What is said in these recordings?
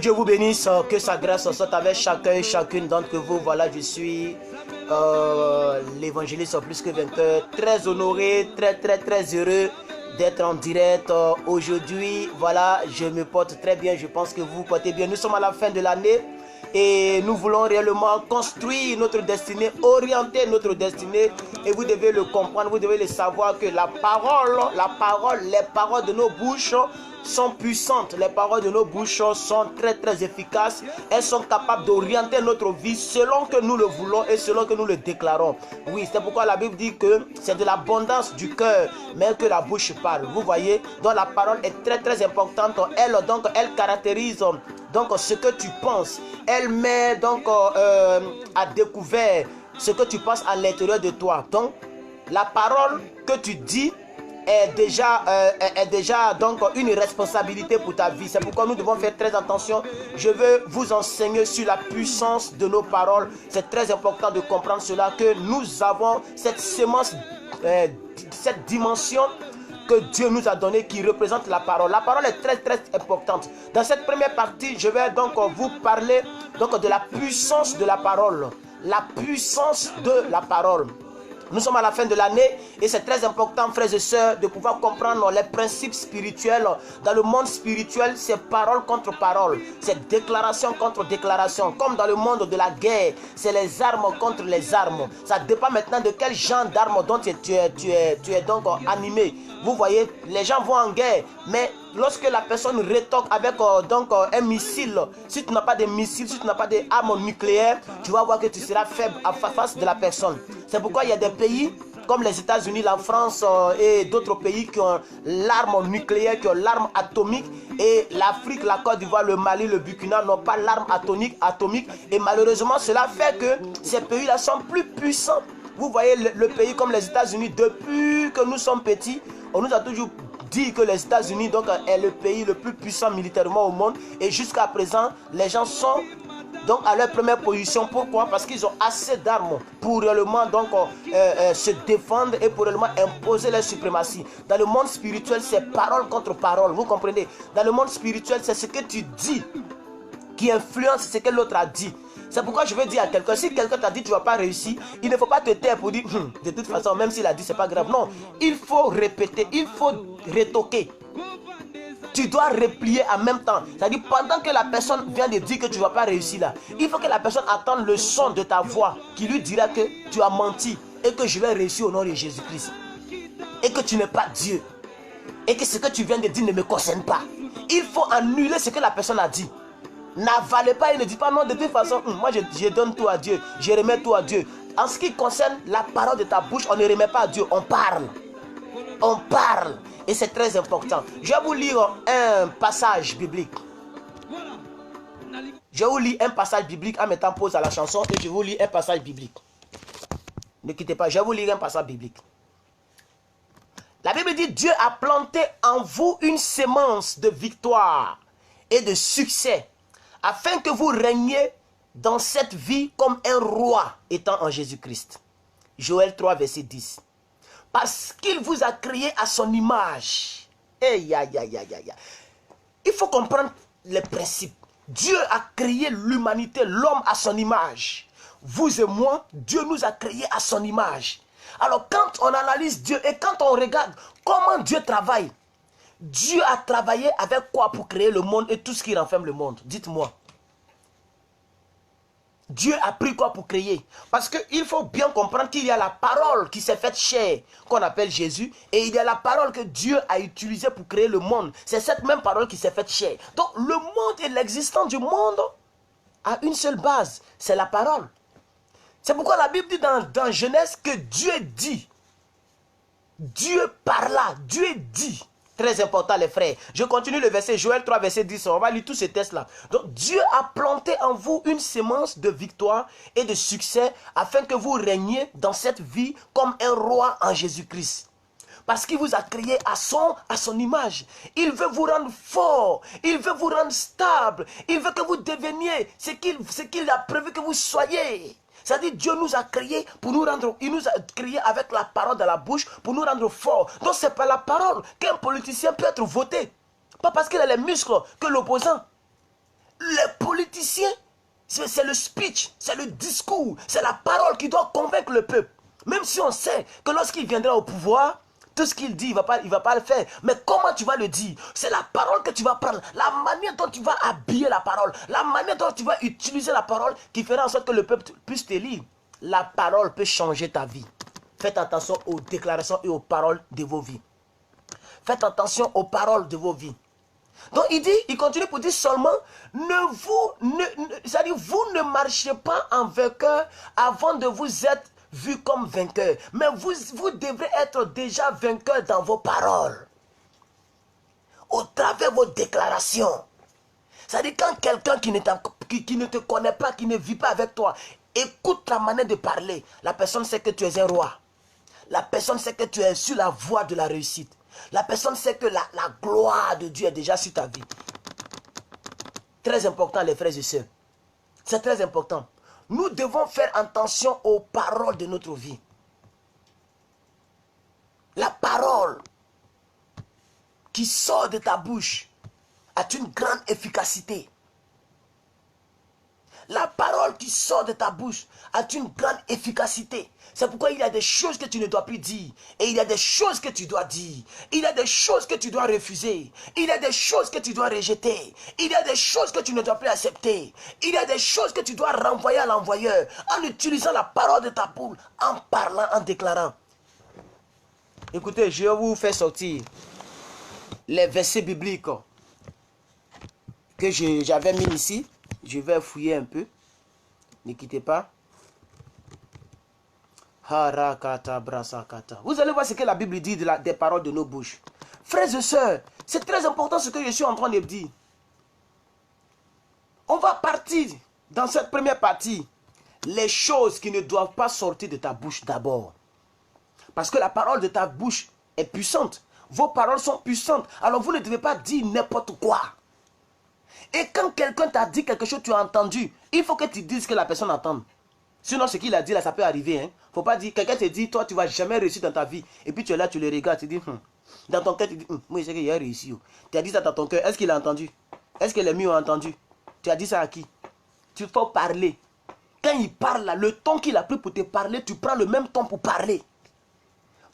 Dieu vous bénisse, que sa grâce soit avec chacun et chacune d'entre vous. Voilà, je suis l'évangéliste plus que vainqueur. Très honoré, très heureux d'être en direct aujourd'hui. Voilà, je me porte très bien, je pense que vous vous portez bien. Nous sommes à la fin de l'année et nous voulons réellement construire notre destinée, orienter notre destinée. Et vous devez le comprendre, vous devez le savoir que les paroles de nos bouches sont puissantes. Les paroles de nos bouches sont très efficaces. Elles sont capables d'orienter notre vie selon que nous le voulons et selon que nous le déclarons. Oui, c'est pourquoi la Bible dit que c'est de l'abondance du cœur, mais que la bouche parle. Vous voyez, donc la parole est très importante. Elle caractérise donc ce que tu penses. Elle met donc à découvert ce que tu penses à l'intérieur de toi. Donc, la parole que tu dis est déjà donc une responsabilité pour ta vie. C'est pourquoi nous devons faire très attention. Je veux vous enseigner sur la puissance de nos paroles. C'est très important de comprendre cela, que nous avons cette sémence, cette dimension que Dieu nous a donnée qui représente la parole. La parole est très importante. Dans cette première partie, je vais donc vous parler donc de la puissance de la parole. La puissance de la parole. Nous sommes à la fin de l'année et c'est très important, frères et sœurs, de pouvoir comprendre les principes spirituels. Dans le monde spirituel, c'est parole contre parole, c'est déclaration contre déclaration. Comme dans le monde de la guerre, c'est les armes contre les armes. Ça dépend maintenant de quel genre d'armes dont tu es donc animé. Vous voyez, les gens vont en guerre, mais lorsque la personne rétorque avec un missile, si tu n'as pas de missile, si tu n'as pas d'armes nucléaires, tu vas voir que tu seras faible face de la personne. C'est pourquoi il y a des pays comme les États-Unis, la France et d'autres pays qui ont l'arme nucléaire, qui ont l'arme atomique. Et l'Afrique, la Côte d'Ivoire, le Mali, le Burkina n'ont pas l'arme atomique. Et malheureusement, cela fait que ces pays-là sont plus puissants. Vous voyez, le pays comme les États-Unis, depuis que nous sommes petits, on nous a toujours dit que les États-Unis donc est le pays le plus puissant militairement au monde. Et jusqu'à présent, les gens sont donc à leur première position. Pourquoi? Parce qu'ils ont assez d'armes pour réellement donc se défendre et pour réellement imposer leur suprématie. Dans le monde spirituel, c'est parole contre parole. Vous comprenez? Dans le monde spirituel, c'est ce que tu dis qui influence ce que l'autre a dit. C'est pourquoi je veux dire à quelqu'un, si quelqu'un t'a dit tu ne vas pas réussir, il ne faut pas te taire pour dire de toute façon, même s'il a dit c'est pas grave. Non, il faut répéter, il faut rétoquer. Tu dois replier en même temps. C'est-à-dire pendant que la personne vient de dire que tu ne vas pas réussir là, il faut que la personne attende le son de ta voix qui lui dira que tu as menti et que je vais réussir au nom de Jésus-Christ. Et que tu n'es pas Dieu. Et que ce que tu viens de dire ne me concerne pas. Il faut annuler ce que la personne a dit. N'avalez pas et ne dites pas non, de toute façon, moi je donne tout à Dieu, je remets tout à Dieu. En ce qui concerne la parole de ta bouche, on ne remet pas à Dieu, on parle. On parle. Et c'est très important. Je vais vous lire un passage biblique. Je vous lis un passage biblique en mettant pause à la chanson et je vous lis un passage biblique. Ne quittez pas, je vais vous lire un passage biblique. La Bible dit, Dieu a planté en vous une sémence de victoire et de succès, afin que vous régniez dans cette vie comme un roi étant en Jésus-Christ. Joël 3, verset 10. Parce qu'il vous a créé à son image. Il faut comprendre les principes. Dieu a créé l'humanité, l'homme à son image. Vous et moi, Dieu nous a créés à son image. Alors quand on analyse Dieu et quand on regarde comment Dieu travaille, Dieu a travaillé avec quoi pour créer le monde et tout ce qui renferme le monde? Dites-moi. Dieu a pris quoi pour créer? Parce qu'il faut bien comprendre qu'il y a la parole qui s'est faite chair, qu'on appelle Jésus, et il y a la parole que Dieu a utilisée pour créer le monde. C'est cette même parole qui s'est faite chair. Donc le monde et l'existence du monde a une seule base, c'est la parole. C'est pourquoi la Bible dit dans Genèse que Dieu dit. Dieu parla, Dieu dit. Très important les frères. Je continue le verset Joël 3 verset 10. On va lire tous ces textes là. Donc Dieu a planté en vous une sémence de victoire et de succès afin que vous régniez dans cette vie comme un roi en Jésus-Christ. Parce qu'il vous a créé à son image. Il veut vous rendre fort. Il veut vous rendre stable. Il veut que vous deveniez ce qu'il a prévu que vous soyez. C'est-à-dire Dieu nous a créés pour nous rendre, il nous a créés avec la parole dans la bouche pour nous rendre forts. Donc c'est par la parole qu'un politicien peut être voté. Pas parce qu'il a les muscles que l'opposant. Les politiciens, c'est le speech, c'est le discours, c'est la parole qui doit convaincre le peuple. Même si on sait que lorsqu'il viendra au pouvoir, tout ce qu'il dit, il ne va pas le faire. Mais comment tu vas le dire? C'est la parole que tu vas prendre, la manière dont tu vas habiller la parole, la manière dont tu vas utiliser la parole qui fera en sorte que le peuple puisse te lire. La parole peut changer ta vie. Faites attention aux déclarations et aux paroles de vos vies. Faites attention aux paroles de vos vies. Donc il continue pour dire seulement, c'est-à-dire vous ne marchez pas en vainqueur avant de vous être vu comme vainqueur. Mais vous devrez être déjà vainqueur dans vos paroles. Au travers de vos déclarations. C'est-à-dire quand quelqu'un qui ne te connaît pas, qui ne vit pas avec toi, écoute ta manière de parler, la personne sait que tu es un roi. La personne sait que tu es sur la voie de la réussite. La personne sait que la gloire de Dieu est déjà sur ta vie. Très important, les frères et sœurs. C'est très important. Nous devons faire attention aux paroles de notre vie. La parole qui sort de ta bouche a une grande efficacité. La parole qui sort de ta bouche a une grande efficacité. C'est pourquoi il y a des choses que tu ne dois plus dire. Et il y a des choses que tu dois dire. Il y a des choses que tu dois refuser. Il y a des choses que tu dois rejeter. Il y a des choses que tu ne dois plus accepter. Il y a des choses que tu dois renvoyer à l'envoyeur. En utilisant la parole de ta poule. En parlant, en déclarant. Écoutez, je vais vous faire sortir les versets bibliques que j'avais mis ici. Je vais fouiller un peu. Ne quittez pas. Vous allez voir ce que la Bible dit des paroles de nos bouches. Frères et sœurs, c'est très important ce que je suis en train de dire. On va partir dans cette première partie. Les choses qui ne doivent pas sortir de ta bouche d'abord. Parce que la parole de ta bouche est puissante. Vos paroles sont puissantes. Alors vous ne devez pas dire n'importe quoi. Et quand quelqu'un t'a dit quelque chose, tu as entendu, il faut que tu dises ce que la personne entende. Sinon, ce qu'il a dit là, ça peut arriver. Hein. Faut pas dire, quelqu'un te dit, toi, tu ne vas jamais réussir dans ta vie. Et puis tu es là, tu le regardes, tu dis, dans ton cœur, tu dis, moi, je sais qu'il a réussi. Tu as dit ça dans ton cœur. Est-ce qu'il a entendu? Est-ce que les miens ont entendu? Tu as dit ça à qui? Tu faut parler. Quand il parle là, le ton qu'il a pris pour te parler, tu prends le même ton pour parler.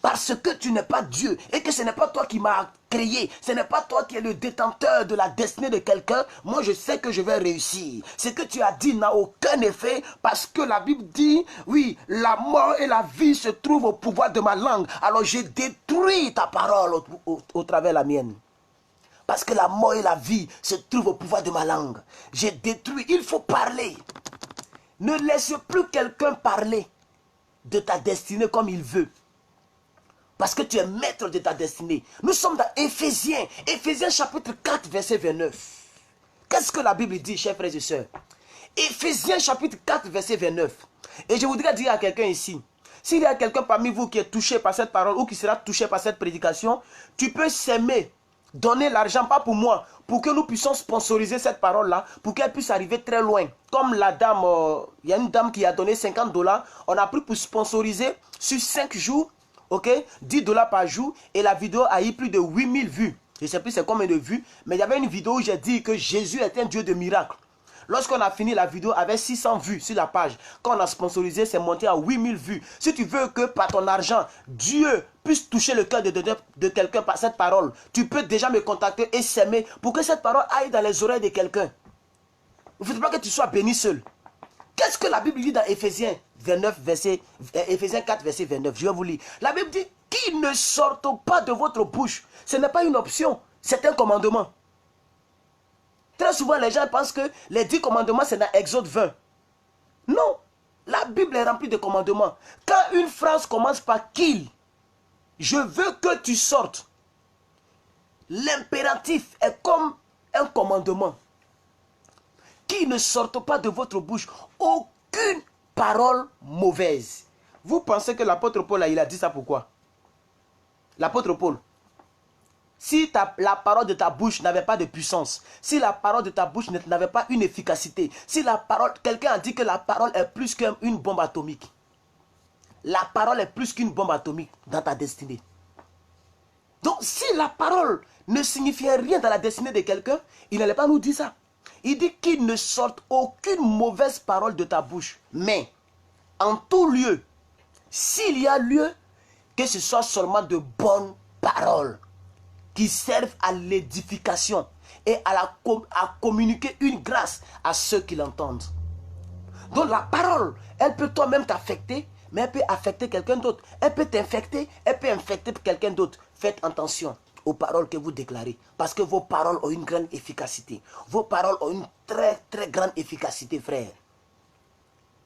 Parce que tu n'es pas Dieu et que ce n'est pas toi qui m'as créé, ce n'est pas toi qui es le détenteur de la destinée de quelqu'un, moi je sais que je vais réussir. Ce que tu as dit n'a aucun effet parce que la Bible dit, oui, la mort et la vie se trouvent au pouvoir de ma langue. Alors j'ai détruit ta parole au travers de la mienne. Parce que la mort et la vie se trouvent au pouvoir de ma langue. J'ai détruit, il faut parler. Ne laisse plus quelqu'un parler de ta destinée comme il veut. Parce que tu es maître de ta destinée. Nous sommes dans Éphésiens. Éphésiens chapitre 4, verset 29. Qu'est-ce que la Bible dit, chers frères et sœurs? Éphésiens chapitre 4, verset 29. Et je voudrais dire à quelqu'un ici, s'il y a quelqu'un parmi vous qui est touché par cette parole ou qui sera touché par cette prédication, tu peux s'aimer, donner l'argent, pas pour moi, pour que nous puissions sponsoriser cette parole-là, pour qu'elle puisse arriver très loin. Comme la dame, il y a une dame qui a donné 50 $, on a pris pour sponsoriser sur 5 jours, ok, 10 $ par jour, et la vidéo a eu plus de 8000 vues. Je ne sais plus c'est combien de vues, mais il y avait une vidéo où j'ai dit que Jésus est un Dieu de miracles. Lorsqu'on a fini la vidéo avec 600 vues sur la page, quand on a sponsorisé, c'est monté à 8000 vues. Si tu veux que par ton argent, Dieu puisse toucher le cœur de quelqu'un par cette parole, tu peux déjà me contacter et s'aimer pour que cette parole aille dans les oreilles de quelqu'un. Il ne faut pas que tu sois béni seul. Qu'est-ce que la Bible dit dans Éphésiens 4, verset 29? Je vais vous lire. La Bible dit qu'ils ne sortent pas de votre bouche. Ce n'est pas une option, c'est un commandement. Très souvent, les gens pensent que les 10 commandements, c'est dans Exode 20. Non, la Bible est remplie de commandements. Quand une phrase commence par qu'il, je veux que tu sortes, l'impératif est comme un commandement. Qui ne sortent pas de votre bouche aucune parole mauvaise. Vous pensez que l'apôtre Paul, il a dit ça pourquoi? L'apôtre Paul, si la parole de ta bouche n'avait pas de puissance, si la parole de ta bouche n'avait pas une efficacité, si la parole, quelqu'un a dit que la parole est plus qu'une bombe atomique. La parole est plus qu'une bombe atomique dans ta destinée. Donc si la parole ne signifiait rien dans la destinée de quelqu'un, il n'allait pas nous dire ça. Il dit qu'il ne sorte aucune mauvaise parole de ta bouche. Mais, en tout lieu, s'il y a lieu, que ce soit seulement de bonnes paroles qui servent à l'édification et à communiquer une grâce à ceux qui l'entendent. Donc la parole, elle peut toi-même t'affecter, mais elle peut affecter quelqu'un d'autre. Elle peut t'infecter, elle peut infecter quelqu'un d'autre. Faites attention aux paroles que vous déclarez, parce que vos paroles ont une grande efficacité. Vos paroles ont une très très grande efficacité, frère.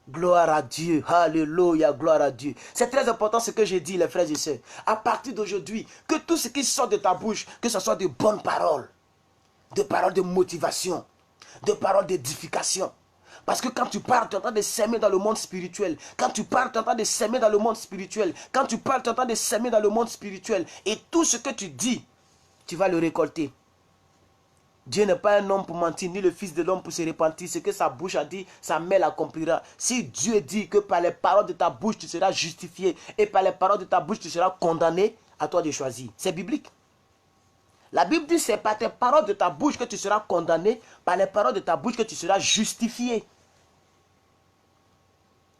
Gloire à Dieu, alléluia, gloire à Dieu. C'est très important ce que j'ai dit, les frères et sœurs. À partir d'aujourd'hui, que tout ce qui sort de ta bouche, que ce soit de bonnes paroles de motivation, de paroles d'édification. Parce que quand tu parles, tu es en train de s'aimer dans le monde spirituel. Quand tu parles, tu es en train de s'aimer dans le monde spirituel. Quand tu parles, tu es en train de s'aimer dans le monde spirituel. Et tout ce que tu dis, tu vas le récolter. Dieu n'est pas un homme pour mentir, ni le fils de l'homme pour se repentir. Ce que sa bouche a dit, sa main l'accomplira. Si Dieu dit que par les paroles de ta bouche, tu seras justifié, et par les paroles de ta bouche, tu seras condamné, à toi de choisir. C'est biblique. La Bible dit, c'est par tes paroles de ta bouche que tu seras condamné, par les paroles de ta bouche que tu seras justifié.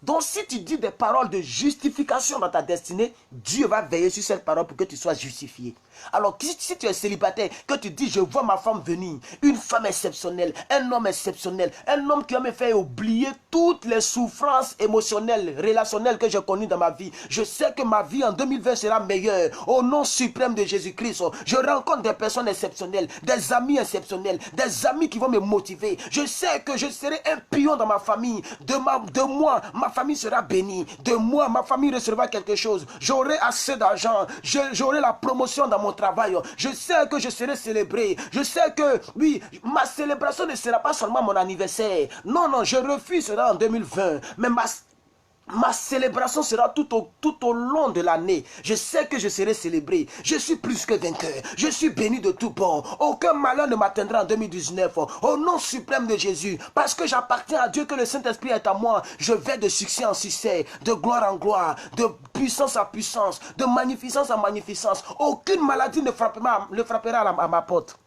Donc si tu dis des paroles de justification dans ta destinée, Dieu va veiller sur cette parole pour que tu sois justifié. Alors si tu es célibataire, que tu dis je vois ma femme venir, une femme exceptionnelle, un homme exceptionnel, un homme qui va me faire oublier toutes les souffrances émotionnelles, relationnelles que j'ai connues dans ma vie. Je sais que ma vie en 2020 sera meilleure. Au nom suprême de Jésus-Christ, je rencontre des personnes exceptionnelles, des amis exceptionnels, des amis qui vont me motiver. Je sais que je serai un pion dans ma famille. De moi, ma famille sera bénie. De moi, ma famille recevra quelque chose. J'aurai assez d'argent. J'aurai la promotion dans mon travail. Je sais que je serai célébré. Je sais que, oui, ma célébration ne sera pas seulement mon anniversaire. Non, non, je refuse cela en 2020. Mais ma célébration sera tout au long de l'année. Je sais que je serai célébré. Je suis plus que vainqueur. Je suis béni de tout bord. Aucun malheur ne m'atteindra en 2019. Au nom suprême de Jésus. Parce que j'appartiens à Dieu, que le Saint-Esprit est à moi. Je vais de succès en succès. De gloire en gloire. De puissance à puissance. De magnificence à magnificence. Aucune maladie ne frappera à ma porte.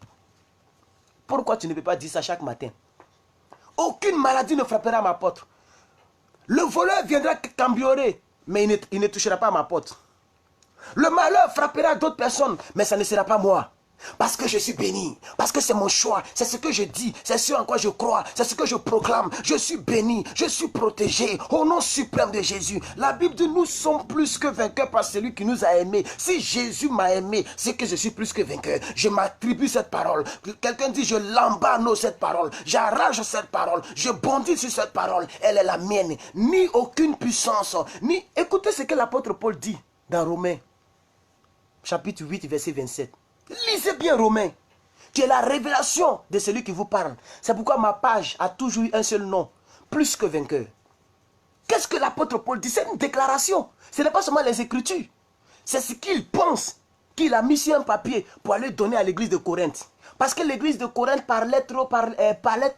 Pourquoi tu ne peux pas dire ça chaque matin? Aucune maladie ne frappera à ma porte. Le voleur viendra cambrioler, mais il ne touchera pas à ma porte. Le malheur frappera d'autres personnes, mais ça ne sera pas moi. Parce que je suis béni, parce que c'est mon choix, c'est ce que je dis, c'est ce en quoi je crois, c'est ce que je proclame. Je suis béni, je suis protégé au nom suprême de Jésus. La Bible dit nous sommes plus que vainqueurs par celui qui nous a aimés. Si Jésus m'a aimé, c'est que je suis plus que vainqueur. Je m'attribue cette parole. Quelqu'un dit je l'embano cette parole, j'arrache cette parole, je bondis sur cette parole. Elle est la mienne, ni aucune puissance, ni... Écoutez ce que l'apôtre Paul dit dans Romains, chapitre 8, verset 27. Lisez bien Romains, qui est la révélation de celui qui vous parle. C'est pourquoi ma page a toujours eu un seul nom, plus que vainqueur. Qu'est-ce que l'apôtre Paul dit? C'est une déclaration. Ce n'est pas seulement les Écritures. C'est ce qu'il pense qu'il a mis sur un papier pour aller donner à l'église de Corinthe. Parce que l'église de Corinthe parlait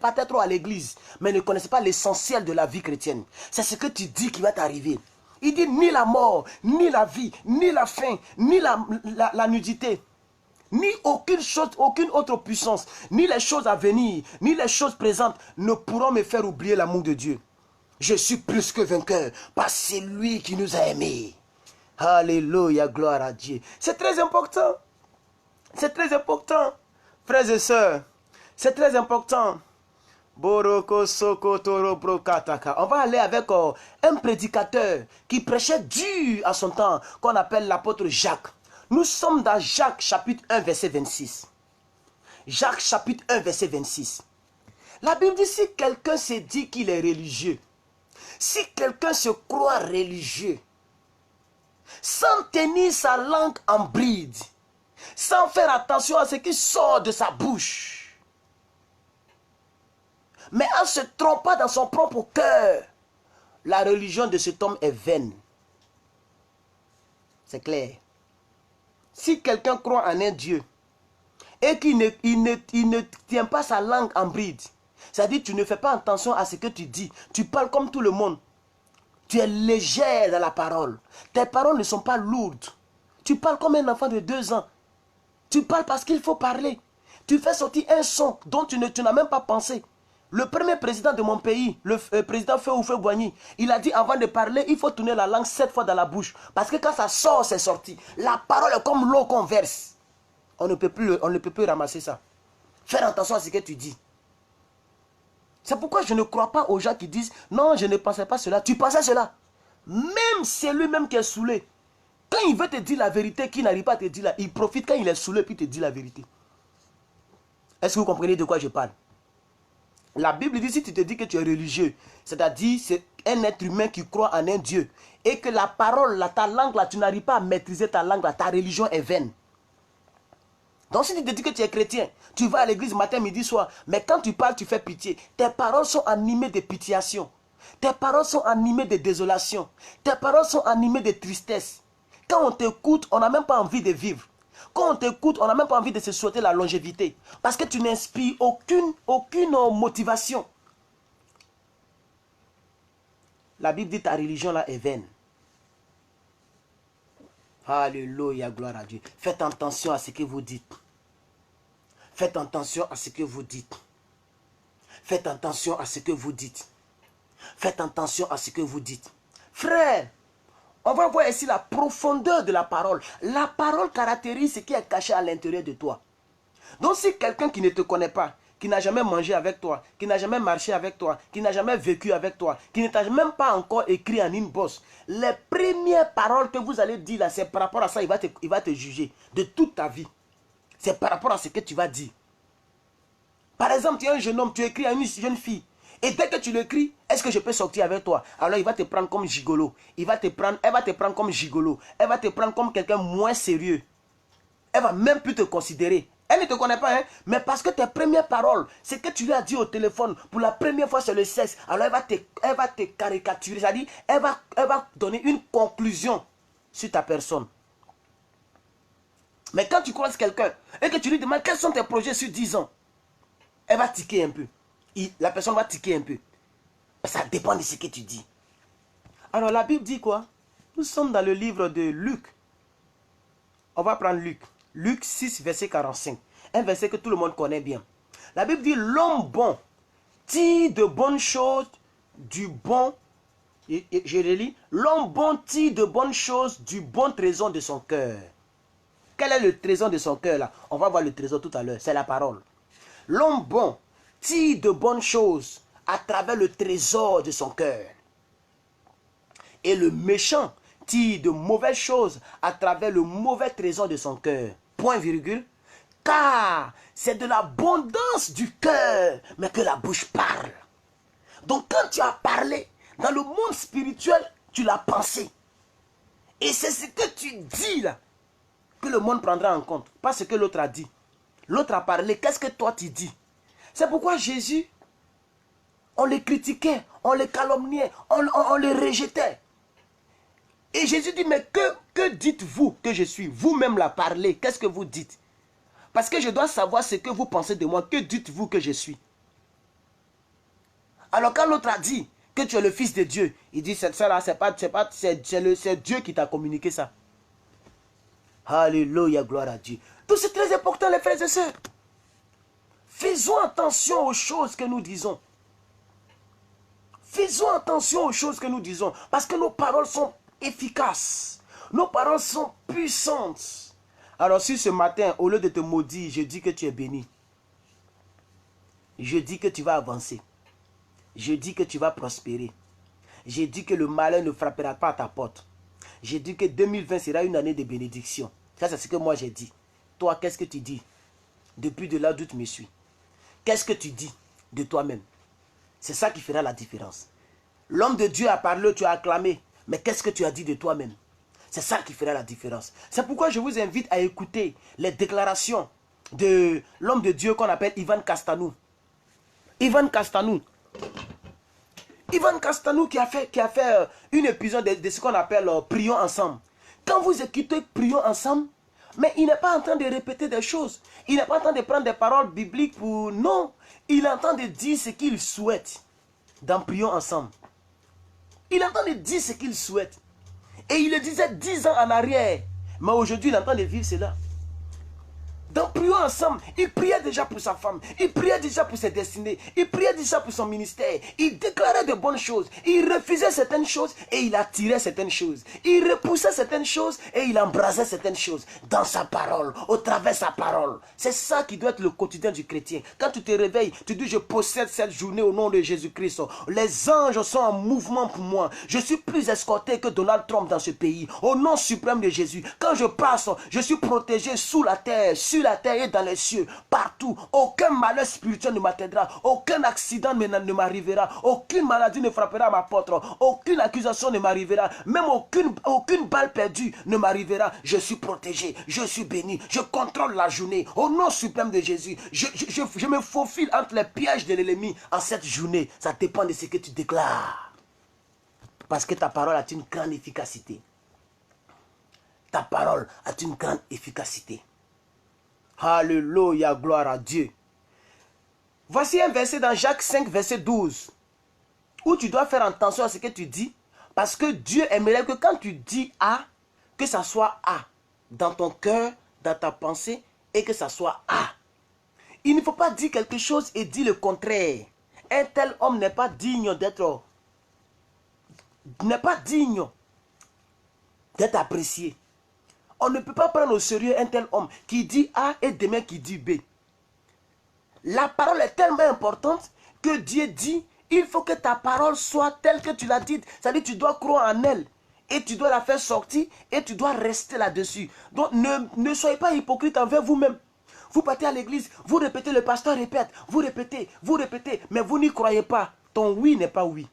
pas trop à l'église, mais ne connaissait pas l'essentiel de la vie chrétienne. C'est ce que tu dis qui va t'arriver. Il dit ni la mort, ni la vie, ni la faim, ni la nudité, ni aucune chose, aucune autre puissance, ni les choses à venir, ni les choses présentes ne pourront me faire oublier l'amour de Dieu. Je suis plus que vainqueur par celui qui nous a aimés. Alléluia, gloire à Dieu. C'est très important. C'est très important, frères et sœurs. C'est très important. On va aller avec un prédicateur qui prêchait dur à son temps, qu'on appelle l'apôtre Jacques. Nous sommes dans Jacques chapitre 1 verset 26. Jacques chapitre 1 verset 26. La Bible dit si quelqu'un se dit qu'il est religieux, si quelqu'un se croit religieux, sans tenir sa langue en bride, sans faire attention à ce qui sort de sa bouche, mais en se trompant dans son propre cœur, la religion de cet homme est vaine. C'est clair. Si quelqu'un croit en un Dieu et qu'il ne tient pas sa langue en bride, c'est-à-dire tu ne fais pas attention à ce que tu dis, tu parles comme tout le monde, tu es légère dans la parole, tes paroles ne sont pas lourdes, tu parles comme un enfant de 2 ans, tu parles parce qu'il faut parler, Tu fais sortir un son dont tu n'as même pas pensé. Le premier président de mon pays, le président Houphouët-Boigny, il a dit avant de parler, il faut tourner la langue 7 fois dans la bouche. Parce que quand ça sort, c'est sorti. La parole est comme l'eau qu'on verse. On ne peut plus ramasser ça. Faire attention à ce que tu dis. C'est pourquoi je ne crois pas aux gens qui disent « Non, je ne pensais pas cela. » Tu pensais cela. Même c'est lui-même qui est saoulé. Quand il veut te dire la vérité, qu'il n'arrive pas à te dire, il profite quand il est saoulé puis te dit la vérité. Est-ce que vous comprenez de quoi je parle? La Bible dit, si tu te dis que tu es religieux, c'est-à-dire c'est un être humain qui croit en un Dieu, et que la parole, là, ta langue, là, tu n'arrives pas à maîtriser ta langue, là, ta religion est vaine. Donc si tu te dis que tu es chrétien, tu vas à l'église matin, midi, soir, mais quand tu parles, tu fais pitié. Tes paroles sont animées de pitiation. Tes paroles sont animées de désolation. Tes paroles sont animées de tristesse. Quand on t'écoute, on n'a même pas envie de vivre. Quand on t'écoute, on n'a même pas envie de se souhaiter la longévité. Parce que tu n'inspires aucune motivation. La Bible dit ta religion là est vaine. Alléluia, gloire à Dieu. Faites attention à ce que vous dites. Faites attention à ce que vous dites. Faites attention à ce que vous dites. Faites attention à ce que vous dites. Frère, on va voir ici la profondeur de la parole. La parole caractérise ce qui est caché à l'intérieur de toi. Donc si quelqu'un qui ne te connaît pas, qui n'a jamais mangé avec toi, qui n'a jamais marché avec toi, qui n'a jamais vécu avec toi, qui ne t'a même pas encore écrit en inbox, les premières paroles que vous allez dire là, c'est par rapport à ça, il va te juger de toute ta vie. C'est par rapport à ce que tu vas dire. Par exemple, tu es un jeune homme, tu écris à une jeune fille. Et dès que tu l'écris, est-ce que je peux sortir avec toi? Alors il va te prendre comme gigolo. Elle va te prendre comme gigolo. Elle va te prendre comme quelqu'un moins sérieux. Elle va même plus te considérer. Elle ne te connaît pas, hein? Mais parce que tes premières paroles, ce que tu lui as dit au téléphone, pour la première fois c'est le sexe, alors elle va te caricaturer. C'est-à-dire, elle va donner une conclusion sur ta personne. Mais quand tu croises quelqu'un et que tu lui demandes quels sont tes projets sur 10 ans, elle va tiquer un peu. La personne va tiquer un peu. Ça dépend de ce que tu dis. Alors la Bible dit quoi? Nous sommes dans le livre de Luc. On va prendre Luc. Luc 6, verset 45. Un verset que tout le monde connaît bien. La Bible dit, l'homme bon tire de bonnes choses du bon. Je relis. L'homme bon tire de bonnes choses du bon trésor de son cœur. Quel est le trésor de son cœur là? On va voir le trésor tout à l'heure. C'est la parole. L'homme bon tire de bonnes choses à travers le trésor de son cœur. Et le méchant tire de mauvaises choses à travers le mauvais trésor de son cœur. Point virgule. Car c'est de l'abondance du cœur, mais que la bouche parle. Donc quand tu as parlé, dans le monde spirituel, tu l'as pensé. Et c'est ce que tu dis là, que le monde prendra en compte. Pas ce que l'autre a dit. L'autre a parlé, qu'est-ce que toi tu dis? C'est pourquoi Jésus, on le critiquait, on le calomniait, on le rejetait. Et Jésus dit, mais que dites-vous que je suis? Vous-même la parlez, qu'est-ce que vous dites? Parce que je dois savoir ce que vous pensez de moi, que dites-vous que je suis? Alors quand l'autre a dit que tu es le fils de Dieu, il dit, c'est Dieu qui t'a communiqué ça. Alléluia, gloire à Dieu. Tout c'est très important les frères et sœurs. Faisons attention aux choses que nous disons. Faisons attention aux choses que nous disons. Parce que nos paroles sont efficaces. Nos paroles sont puissantes. Alors si ce matin, au lieu de te maudire, je dis que tu es béni. Je dis que tu vas avancer. Je dis que tu vas prospérer. Je dis que le malheur ne frappera pas à ta porte. Je dis que 2020 sera une année de bénédiction. Ça c'est ce que moi j'ai dit. Toi, qu'est-ce que tu dis? Depuis de là d'où tu me suis. Qu'est-ce que tu dis de toi-même? C'est ça qui fera la différence. L'homme de Dieu a parlé, tu as acclamé. Mais qu'est-ce que tu as dit de toi-même? C'est ça qui fera la différence. C'est pourquoi je vous invite à écouter les déclarations de l'homme de Dieu qu'on appelle Ivan Castanou. Ivan Castanou. Ivan Castanou qui a fait une épisode de ce qu'on appelle Prions ensemble. Quand vous écoutez Prions ensemble, mais il n'est pas en train de répéter des choses. Il n'est pas en train de prendre des paroles bibliques pour... Non, il est en train de dire ce qu'il souhaite dans Prions ensemble. Il est en train de dire ce qu'il souhaite. Et il le disait 10 ans en arrière. Mais aujourd'hui, il est en train de vivre cela. Donc prions ensemble. Il priait déjà pour sa femme. Il priait déjà pour ses destinées. Il priait déjà pour son ministère. Il déclarait de bonnes choses. Il refusait certaines choses et il attirait certaines choses. Il repoussait certaines choses et il embrasait certaines choses. Dans sa parole, au travers de sa parole. C'est ça qui doit être le quotidien du chrétien. Quand tu te réveilles, tu dis je possède cette journée au nom de Jésus-Christ. Les anges sont en mouvement pour moi. Je suis plus escorté que Donald Trump dans ce pays. Au nom suprême de Jésus. Quand je passe, je suis protégé sous la terre, sur la terre et dans les cieux, partout. Aucun malheur spirituel ne m'atteindra, aucun accident ne m'arrivera, aucune maladie ne frappera ma porte, aucune accusation ne m'arrivera, même aucune balle perdue ne m'arrivera. Je suis protégé, je suis béni, je contrôle la journée. Au nom suprême de Jésus, je me faufile entre les pièges de l'ennemi en cette journée. Ça dépend de ce que tu déclares. Parce que ta parole a une grande efficacité. Ta parole a une grande efficacité. Alléluia, gloire à Dieu. Voici un verset dans Jacques 5, verset 12. Où tu dois faire attention à ce que tu dis. Parce que Dieu aimerait que quand tu dis A, que ça soit A. Dans ton cœur, dans ta pensée, et que ça soit A. Il ne faut pas dire quelque chose et dire le contraire. Un tel homme n'est pas digne d'être apprécié. On ne peut pas prendre au sérieux un tel homme qui dit A et demain qui dit B. La parole est tellement importante que Dieu dit, il faut que ta parole soit telle que tu l'as dite. C'est-à-dire que tu dois croire en elle et tu dois la faire sortir et tu dois rester là-dessus. Donc ne soyez pas hypocrite envers vous-même. Vous partez à l'église, vous répétez, le pasteur répète, vous répétez, mais vous n'y croyez pas. Ton oui n'est pas oui.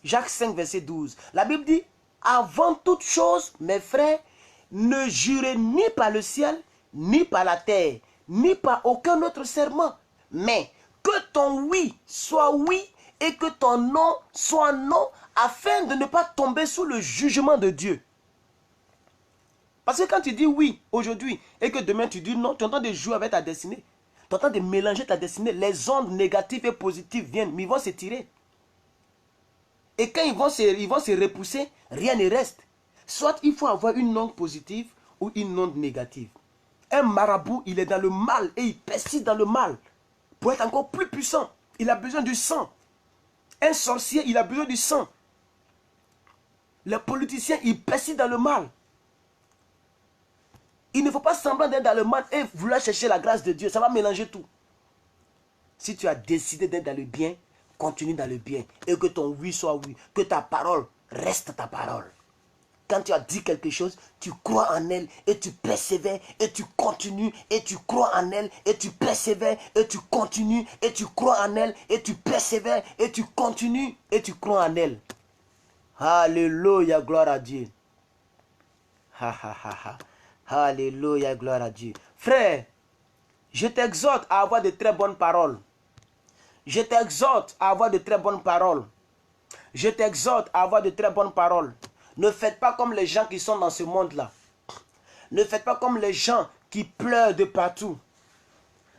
Jacques 5, verset 12. La Bible dit, avant toute chose, mes frères, ne jurez ni par le ciel, ni par la terre, ni par aucun autre serment, mais que ton oui soit oui et que ton non soit non, afin de ne pas tomber sous le jugement de Dieu. Parce que quand tu dis oui aujourd'hui et que demain tu dis non, tu entends de jouer avec ta destinée. Tu entends de mélanger ta destinée. Les ondes négatives et positives viennent, mais ils vont se tirer. Et quand ils vont se repousser, rien ne reste. Soit il faut avoir une onde positive ou une onde négative. Un marabout, il est dans le mal et il persiste dans le mal. Pour être encore plus puissant, il a besoin du sang. Un sorcier, il a besoin du sang. Les politiciens, ils persistent dans le mal. Il ne faut pas semblant d'être dans le mal et vouloir chercher la grâce de Dieu. Ça va mélanger tout. Si tu as décidé d'être dans le bien, continue dans le bien. Et que ton oui soit oui. Que ta parole reste ta parole. Quand tu as dit quelque chose, tu crois en elle et tu persévères et tu continues et tu crois en elle et tu persévères et tu continues et tu crois en elle et tu persévères et tu continues et tu crois en elle. Alléluia, gloire à Dieu. Ha ha ha ha. Alléluia, gloire à Dieu. Frère, je t'exhorte à avoir de très bonnes paroles. Je t'exhorte à avoir de très bonnes paroles. Je t'exhorte à avoir de très bonnes paroles. Ne faites pas comme les gens qui sont dans ce monde-là. Ne faites pas comme les gens qui pleurent de partout.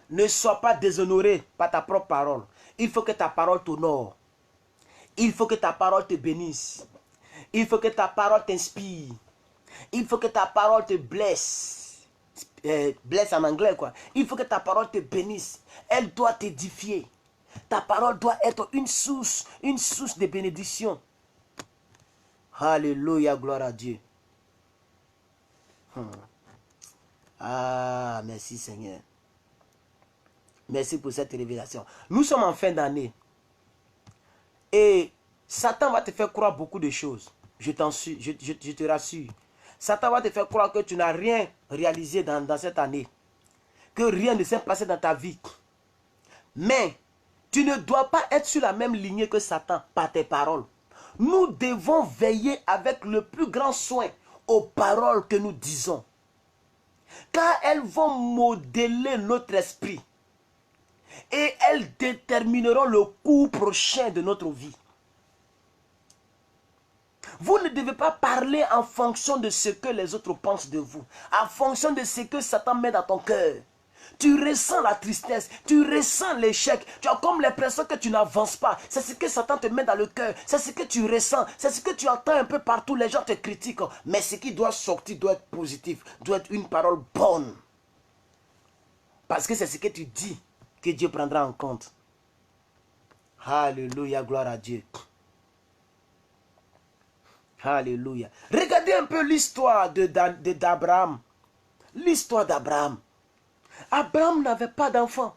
Ne sois pas déshonoré par ta propre parole. Il faut que ta parole t'honore. Il faut que ta parole te bénisse. Il faut que ta parole t'inspire. Il faut que ta parole te blesse. Blesse en anglais quoi. Il faut que ta parole te bénisse. Elle doit t'édifier. Ta parole doit être une source de bénédiction. Alléluia, gloire à Dieu. Ah, merci Seigneur. Merci pour cette révélation. Nous sommes en fin d'année. Et Satan va te faire croire beaucoup de choses. Je te rassure. Satan va te faire croire que tu n'as rien réalisé dans cette année. Que rien ne s'est passé dans ta vie. Mais tu ne dois pas être sur la même lignée que Satan par tes paroles. Nous devons veiller avec le plus grand soin aux paroles que nous disons. Car elles vont modeler notre esprit. Et elles détermineront le cours prochain de notre vie. Vous ne devez pas parler en fonction de ce que les autres pensent de vous. En fonction de ce que Satan met dans ton cœur. Tu ressens la tristesse, tu ressens l'échec, tu as comme l'impression que tu n'avances pas. C'est ce que Satan te met dans le cœur, c'est ce que tu ressens, c'est ce que tu entends un peu partout, les gens te critiquent. Mais ce qui doit sortir doit être positif, doit être une parole bonne. Parce que c'est ce que tu dis que Dieu prendra en compte. Alléluia, gloire à Dieu. Alléluia. Regardez un peu l'histoire d'Abraham. L'histoire d'Abraham. Abraham n'avait pas d'enfant.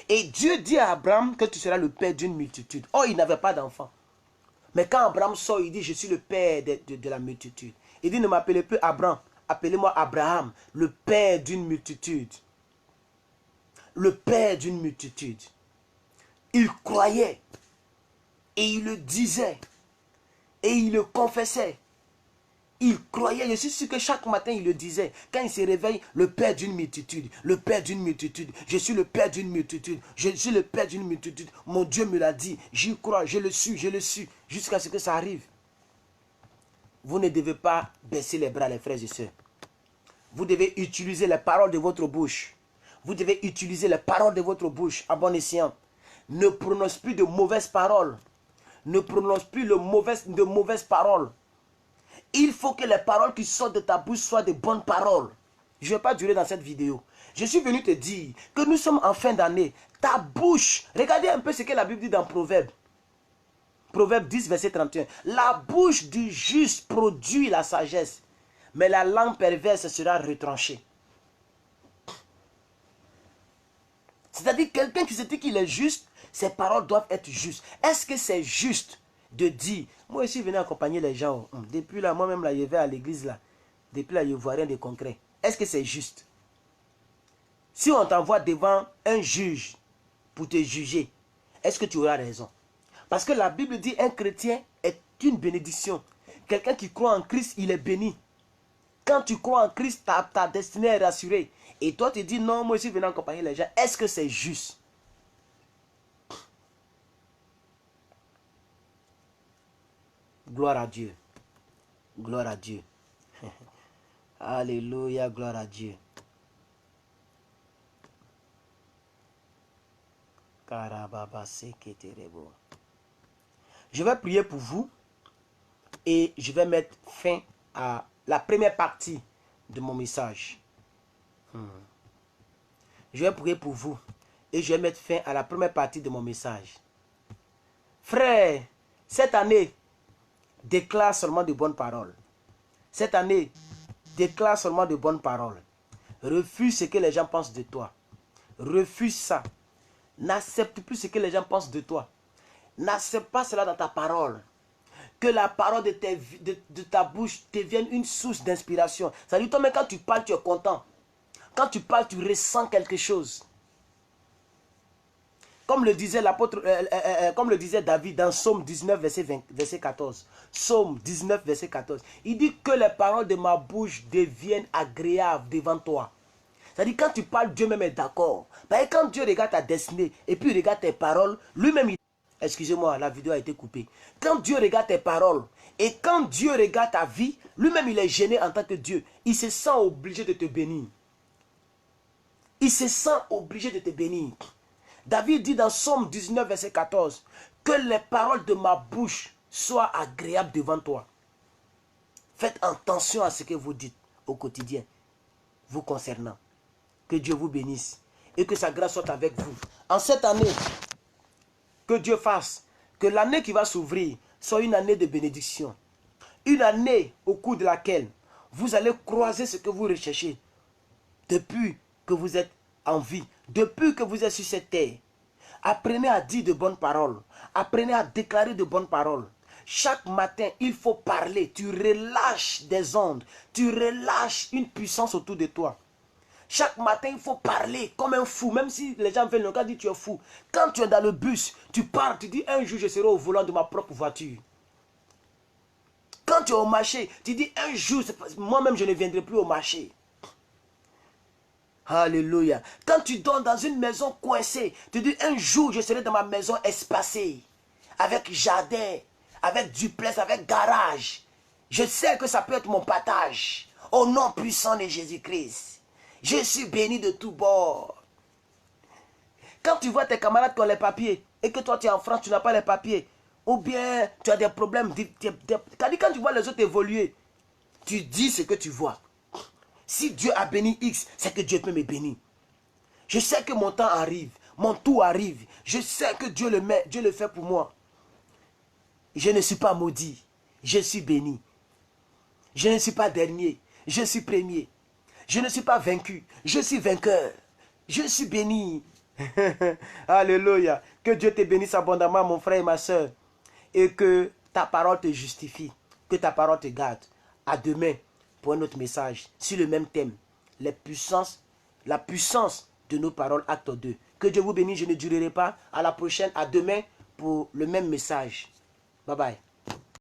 Et Dieu dit à Abraham que tu seras le père d'une multitude. Oh, il n'avait pas d'enfant. Mais quand Abraham sort, il dit, je suis le père de la multitude. Il dit, ne m'appelez plus Abraham, appelez-moi Abraham, le père d'une multitude. Le père d'une multitude. Il croyait. Et il le disait. Et il le confessait. Il croyait, je suis sûr que chaque matin il le disait. Quand il se réveille, le père d'une multitude, le père d'une multitude, je suis le père d'une multitude, je suis le père d'une multitude. Mon Dieu me l'a dit, j'y crois, je le suis, jusqu'à ce que ça arrive. Vous ne devez pas baisser les bras, les frères et sœurs. Vous devez utiliser les paroles de votre bouche. Vous devez utiliser les paroles de votre bouche à bon escient. Ne prononce plus de mauvaises paroles. Ne prononce plus de mauvaises paroles. Il faut que les paroles qui sortent de ta bouche soient de bonnes paroles. Je ne vais pas durer dans cette vidéo. Je suis venu te dire que nous sommes en fin d'année. Ta bouche, regardez un peu ce que la Bible dit dans Proverbe. Proverbe 10, verset 31. La bouche du juste produit la sagesse, mais la langue perverse sera retranchée. C'est-à-dire quelqu'un qui se dit qu'il est juste, ses paroles doivent être justes. Est-ce que c'est juste de dire, moi je suis venu accompagner les gens, depuis là, moi-même là, je vais à l'église là, depuis là, je ne vois rien de concret. Est-ce que c'est juste? Si on t'envoie devant un juge pour te juger, est-ce que tu auras raison? Parce que la Bible dit un chrétien est une bénédiction. Quelqu'un qui croit en Christ, il est béni. Quand tu crois en Christ, ta destinée est rassurée. Et toi, tu dis, non, moi je suis venu accompagner les gens. Est-ce que c'est juste? Gloire à Dieu. Gloire à Dieu. Alléluia, gloire à Dieu. Je vais prier pour vous et je vais mettre fin à la première partie de mon message. Je vais prier pour vous et je vais mettre fin à la première partie de mon message. Frère, cette année, déclare seulement de bonnes paroles. Cette année, déclare seulement de bonnes paroles. Refuse ce que les gens pensent de toi. Refuse ça. N'accepte plus ce que les gens pensent de toi. N'accepte pas cela dans ta parole. Que la parole de ta bouche devienne une source d'inspiration. Ça dit, toi, mais quand tu parles, tu es content. Quand tu parles, tu ressens quelque chose. Comme le disait l'apôtre, comme le disait David dans Psaume 19, verset 14. Psaume 19, verset 14. Il dit que les paroles de ma bouche deviennent agréables devant toi. C'est-à-dire quand tu parles, Dieu même est d'accord. Quand Dieu regarde ta destinée et puis il regarde tes paroles, lui-même, excusez-moi, la vidéo a été coupée. Quand Dieu regarde tes paroles et quand Dieu regarde ta vie, lui-même il est gêné en tant que Dieu. Il se sent obligé de te bénir. Il se sent obligé de te bénir. David dit dans Psaume 19, verset 14, que les paroles de ma bouche soient agréables devant toi. Faites attention à ce que vous dites au quotidien, vous concernant. Que Dieu vous bénisse et que sa grâce soit avec vous. En cette année, que Dieu fasse que l'année qui va s'ouvrir soit une année de bénédiction. Une année au cours de laquelle vous allez croiser ce que vous recherchez depuis que vous êtes en vie, depuis que vous êtes sur cette terre. Apprenez à dire de bonnes paroles. Apprenez à déclarer de bonnes paroles. Chaque matin, il faut parler. Tu relâches des ondes. Tu relâches une puissance autour de toi. Chaque matin, il faut parler comme un fou. Même si les gens veulent le dire tu es fou. Quand tu es dans le bus, tu parles, tu dis un jour je serai au volant de ma propre voiture. Quand tu es au marché, tu dis un jour, moi-même je ne viendrai plus au marché. Alléluia. Quand tu dors dans une maison coincée, tu dis un jour je serai dans ma maison espacée, avec jardin, avec duplex, avec garage. Je sais que ça peut être mon partage. Au nom puissant de Jésus-Christ. Je suis béni de tous bords. Quand tu vois tes camarades qui ont les papiers et que toi tu es en France, tu n'as pas les papiers, ou bien tu as des problèmes, quand tu vois les autres évoluer, tu dis ce que tu vois. Si Dieu a béni X, c'est que Dieu peut me bénir. Je sais que mon temps arrive, mon tour arrive. Je sais que Dieu le fait pour moi. Je ne suis pas maudit, je suis béni. Je ne suis pas dernier, je suis premier. Je ne suis pas vaincu, je suis vainqueur. Je suis béni. Alléluia. Que Dieu te bénisse abondamment, mon frère et ma soeur. Et que ta parole te justifie. Que ta parole te garde. À demain pour un autre message sur le même thème. La puissance de nos paroles, acte 2. Que Dieu vous bénisse, je ne durerai pas. À la prochaine, à demain pour le même message. Bye bye.